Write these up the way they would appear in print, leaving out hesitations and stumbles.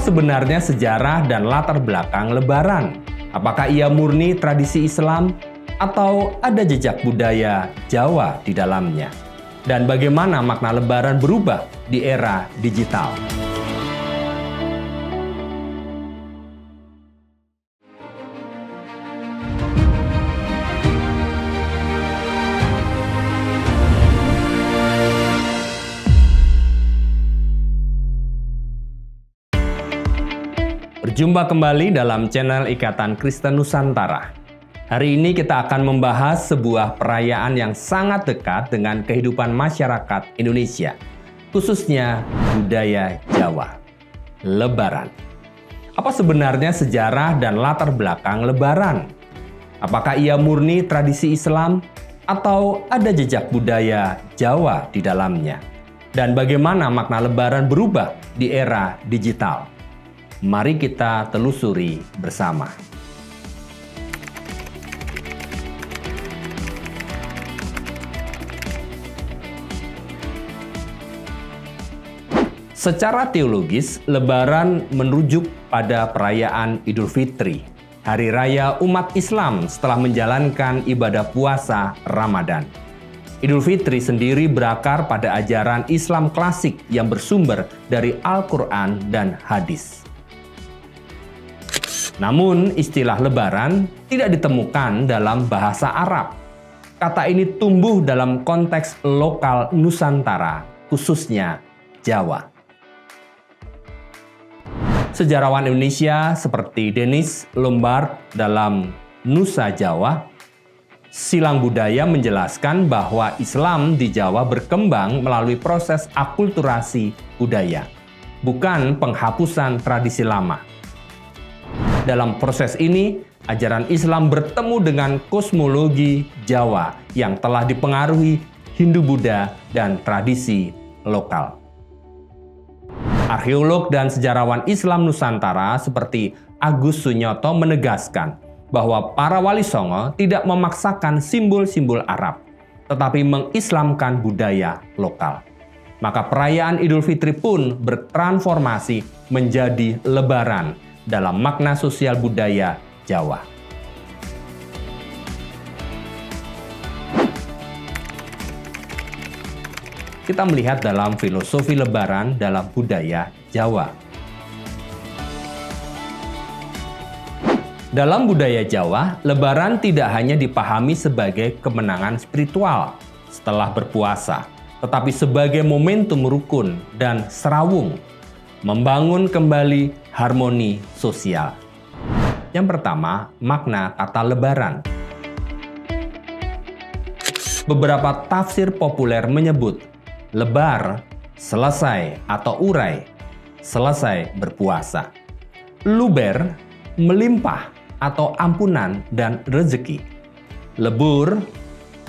sebenarnya sejarah dan latar belakang Lebaran? Apakah ia murni tradisi Islam atau ada jejak budaya Jawa di dalamnya? Dan bagaimana makna Lebaran berubah di era digital? Berjumpa kembali dalam channel Ikatan Kristen Nusantara. Hari ini kita akan membahas sebuah perayaan yang sangat dekat dengan kehidupan masyarakat Indonesia, khususnya budaya Jawa, Lebaran. Apa sebenarnya sejarah dan latar belakang Lebaran? Apakah ia murni tradisi Islam atau ada jejak budaya Jawa di dalamnya? Dan bagaimana makna Lebaran berubah di era digital? Mari kita telusuri bersama. Secara teologis, Lebaran merujuk pada perayaan Idul Fitri, hari raya umat Islam setelah menjalankan ibadah puasa Ramadan. Idul Fitri sendiri berakar pada ajaran Islam klasik yang bersumber dari Al-Quran dan hadis. Namun, istilah Lebaran tidak ditemukan dalam bahasa Arab. Kata ini tumbuh dalam konteks lokal Nusantara, khususnya Jawa. Sejarawan Indonesia seperti Denis Lombard dalam Nusa Jawa, Silang Budaya menjelaskan bahwa Islam di Jawa berkembang melalui proses akulturasi budaya, bukan penghapusan tradisi lama. Dalam proses ini, ajaran Islam bertemu dengan kosmologi Jawa yang telah dipengaruhi Hindu-Buddha dan tradisi lokal. Arkeolog dan sejarawan Islam Nusantara seperti Agus Sunyoto menegaskan bahwa para wali songo tidak memaksakan simbol-simbol Arab, tetapi mengislamkan budaya lokal. Maka perayaan Idul Fitri pun bertransformasi menjadi Lebaran dalam makna sosial budaya Jawa. Kita melihat dalam filosofi Lebaran dalam budaya Jawa. Dalam budaya Jawa, Lebaran tidak hanya dipahami sebagai kemenangan spiritual setelah berpuasa, tetapi sebagai momentum rukun dan serawung, membangun kembali harmoni sosial. Yang pertama, makna kata Lebaran. Beberapa tafsir populer menyebut lebar, selesai atau urai, selesai berpuasa. Luber, melimpah atau ampunan dan rezeki. Lebur,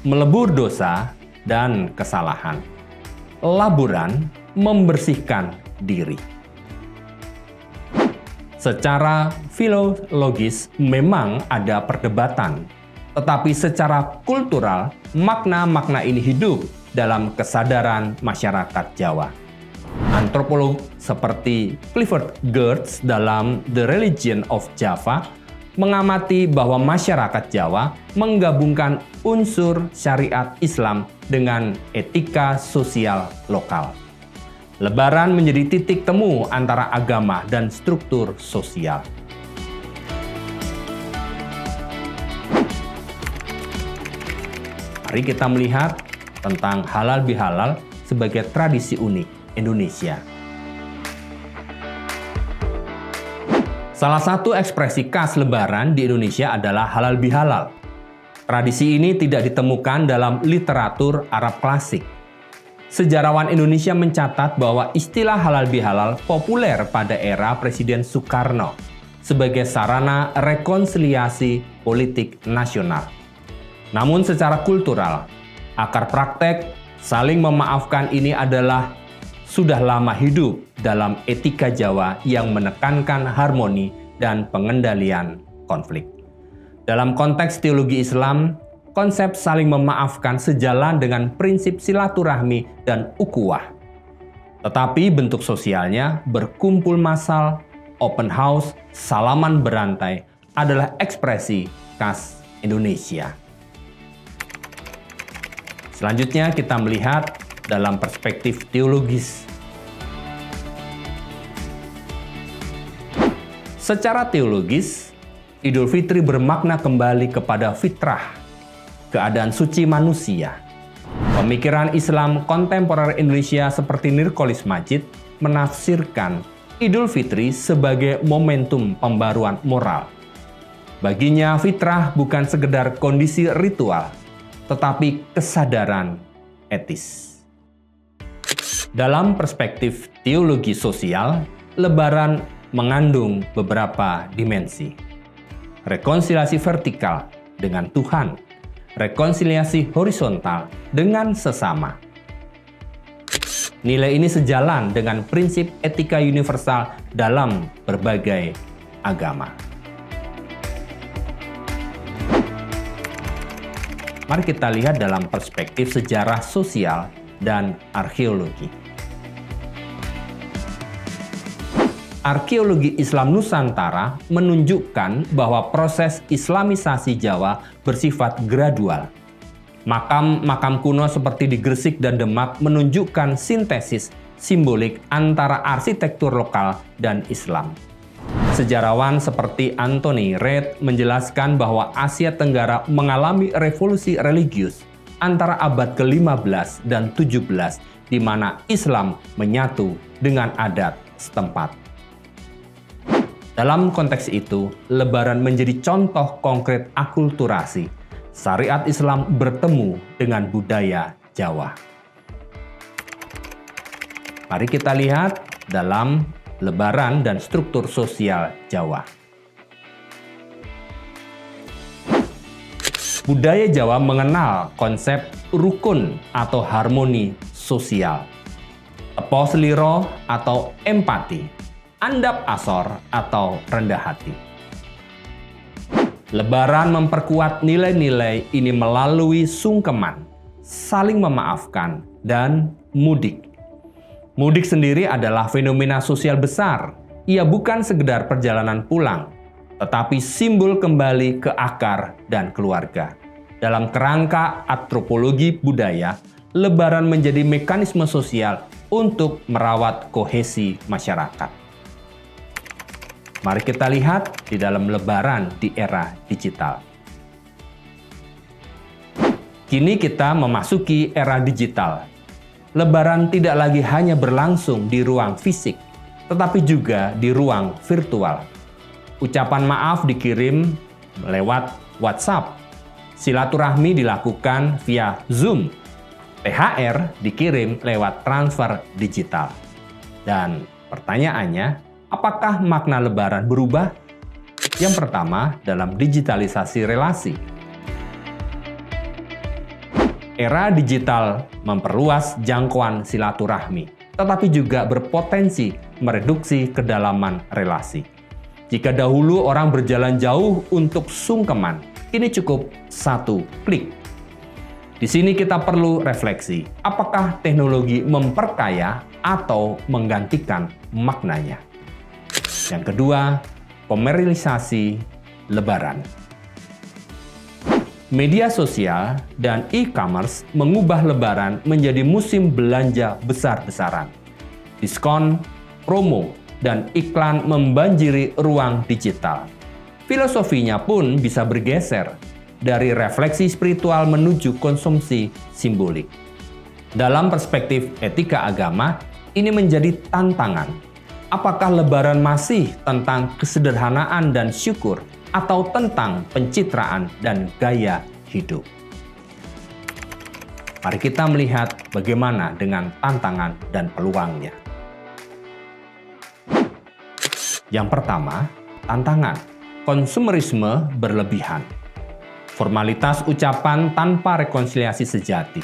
melebur dosa dan kesalahan. Laburan, membersihkan diri. Secara filologis memang ada perdebatan, tetapi secara kultural makna-makna ini hidup dalam kesadaran masyarakat Jawa. Antropolog seperti Clifford Geertz dalam The Religion of Java mengamati bahwa masyarakat Jawa menggabungkan unsur syariat Islam dengan etika sosial lokal. Lebaran menjadi titik temu antara agama dan struktur sosial. Mari kita melihat tentang halal bihalal sebagai tradisi unik Indonesia. Salah satu ekspresi khas Lebaran di Indonesia adalah halal bihalal. Tradisi ini tidak ditemukan dalam literatur Arab klasik. Sejarawan Indonesia mencatat bahwa istilah halal bihalal populer pada era Presiden Soekarno sebagai sarana rekonsiliasi politik nasional. Namun secara kultural, akar praktek saling memaafkan ini adalah sudah lama hidup dalam etika Jawa yang menekankan harmoni dan pengendalian konflik. Dalam konteks teologi Islam, konsep saling memaafkan sejalan dengan prinsip silaturahmi dan ukhuwah. Tetapi bentuk sosialnya berkumpul massal, open house, salaman berantai adalah ekspresi khas Indonesia. Selanjutnya kita melihat dalam perspektif teologis. Secara teologis, Idul Fitri bermakna kembali kepada fitrah, keadaan suci manusia. Pemikiran Islam kontemporer Indonesia seperti Nurcholish Madjid menafsirkan Idul Fitri sebagai momentum pembaruan moral. Baginya fitrah bukan sekedar kondisi ritual, tetapi kesadaran etis. Dalam perspektif teologi sosial, Lebaran mengandung beberapa dimensi. Rekonsiliasi vertikal dengan Tuhan, rekonsiliasi horizontal dengan sesama. Nilai ini sejalan dengan prinsip etika universal dalam berbagai agama. Mari kita lihat dalam perspektif sejarah sosial dan arkeologi. Arkeologi Islam Nusantara menunjukkan bahwa proses Islamisasi Jawa bersifat gradual. Makam-makam kuno seperti di Gresik dan Demak menunjukkan sintesis simbolik antara arsitektur lokal dan Islam. Sejarawan seperti Anthony Reid menjelaskan bahwa Asia Tenggara mengalami revolusi religius antara abad ke-15 dan 17 di mana Islam menyatu dengan adat setempat. Dalam konteks itu, Lebaran menjadi contoh konkret akulturasi syariat Islam bertemu dengan budaya Jawa. Mari kita lihat dalam Lebaran dan struktur sosial Jawa. Budaya Jawa mengenal konsep rukun atau harmoni sosial, tepo seliro atau empati, andap asor atau rendah hati. Lebaran memperkuat nilai-nilai ini melalui sungkeman, saling memaafkan, dan mudik. Mudik sendiri adalah fenomena sosial besar. Ia bukan sekedar perjalanan pulang, tetapi simbol kembali ke akar dan keluarga. Dalam kerangka antropologi budaya, Lebaran menjadi mekanisme sosial untuk merawat kohesi masyarakat. Mari kita lihat di dalam Lebaran di era digital. Kini kita memasuki era digital. Lebaran tidak lagi hanya berlangsung di ruang fisik, tetapi juga di ruang virtual. Ucapan maaf dikirim lewat WhatsApp. Silaturahmi dilakukan via Zoom. THR dikirim lewat transfer digital. Dan pertanyaannya, apakah makna Lebaran berubah? Yang pertama, dalam digitalisasi relasi. Era digital memperluas jangkauan silaturahmi, tetapi juga berpotensi mereduksi kedalaman relasi. Jika dahulu orang berjalan jauh untuk sungkeman, kini cukup satu klik. Di sini kita perlu refleksi, apakah teknologi memperkaya atau menggantikan maknanya? Yang kedua, komersialisasi Lebaran. Media sosial dan e-commerce mengubah Lebaran menjadi musim belanja besar-besaran. Diskon, promo, dan iklan membanjiri ruang digital. Filosofinya pun bisa bergeser dari refleksi spiritual menuju konsumsi simbolik. Dalam perspektif etika agama, ini menjadi tantangan. Apakah Lebaran masih tentang kesederhanaan dan syukur, atau tentang pencitraan dan gaya hidup? Mari kita melihat bagaimana dengan tantangan dan peluangnya. Yang pertama, tantangan. Konsumerisme berlebihan. Formalitas ucapan tanpa rekonsiliasi sejati.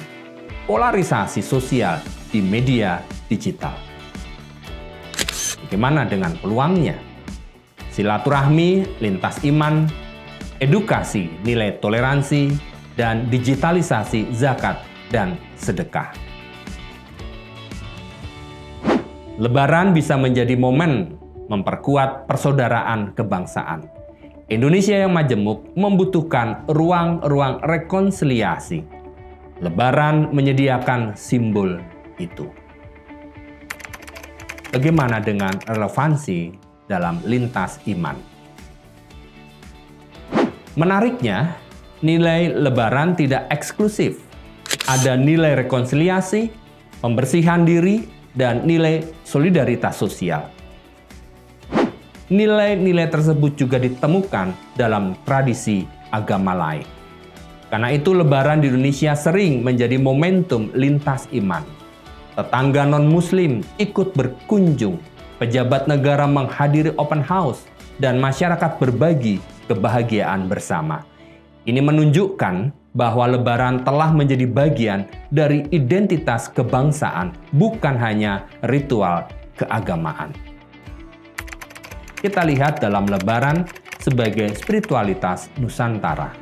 Polarisasi sosial di media digital. Bagaimana dengan peluangnya? Silaturahmi lintas iman, edukasi nilai toleransi, dan digitalisasi zakat dan sedekah. Lebaran bisa menjadi momen memperkuat persaudaraan kebangsaan. Indonesia yang majemuk membutuhkan ruang-ruang rekonsiliasi. Lebaran menyediakan simbol itu. Bagaimana dengan relevansi dalam lintas iman? Menariknya, nilai Lebaran tidak eksklusif. Ada nilai rekonsiliasi, pembersihan diri, dan nilai solidaritas sosial. Nilai-nilai tersebut juga ditemukan dalam tradisi agama lain. Karena itu Lebaran di Indonesia sering menjadi momentum lintas iman. Tetangga non-muslim ikut berkunjung, pejabat negara menghadiri open house, dan masyarakat berbagi kebahagiaan bersama. Ini menunjukkan bahwa Lebaran telah menjadi bagian dari identitas kebangsaan, bukan hanya ritual keagamaan. Kita lihat dalam Lebaran sebagai spiritualitas Nusantara.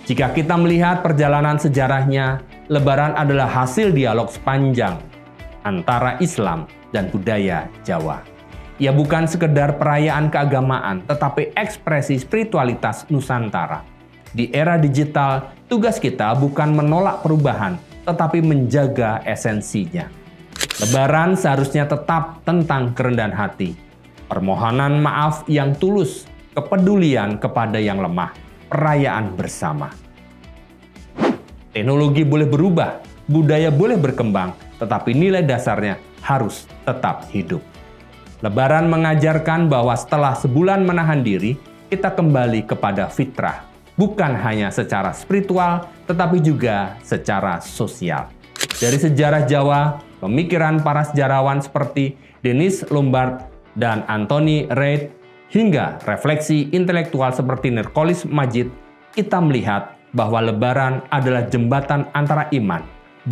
Jika kita melihat perjalanan sejarahnya, Lebaran adalah hasil dialog sepanjang antara Islam dan budaya Jawa. Ia bukan sekedar perayaan keagamaan, tetapi ekspresi spiritualitas Nusantara. Di era digital, tugas kita bukan menolak perubahan, tetapi menjaga esensinya. Lebaran seharusnya tetap tentang kerendahan hati, permohonan maaf yang tulus, kepedulian kepada yang lemah, perayaan bersama. Teknologi boleh berubah, budaya boleh berkembang, tetapi nilai dasarnya harus tetap hidup. Lebaran mengajarkan bahwa setelah sebulan menahan diri, kita kembali kepada fitrah, bukan hanya secara spiritual, tetapi juga secara sosial. Dari sejarah Jawa, pemikiran para sejarawan seperti Denis Lombard dan Anthony Reid, hingga refleksi intelektual seperti Nurcholish Madjid, kita melihat bahwa Lebaran adalah jembatan antara iman,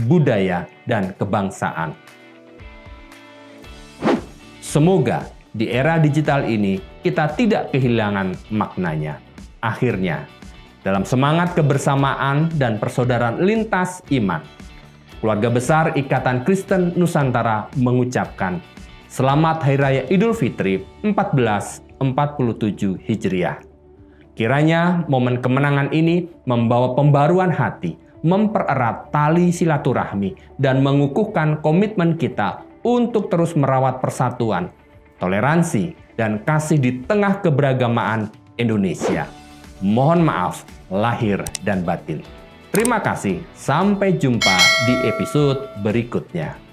budaya, dan kebangsaan. Semoga di era digital ini kita tidak kehilangan maknanya. Akhirnya, dalam semangat kebersamaan dan persaudaraan lintas iman, keluarga besar Ikatan Kristen Nusantara mengucapkan Selamat Hari Raya Idul Fitri 1447 Hijriah. Kiranya momen kemenangan ini membawa pembaruan hati, mempererat tali silaturahmi, dan mengukuhkan komitmen kita untuk terus merawat persatuan, toleransi, dan kasih di tengah keberagamaan Indonesia. Mohon maaf lahir dan batin. Terima kasih, sampai jumpa di episode berikutnya.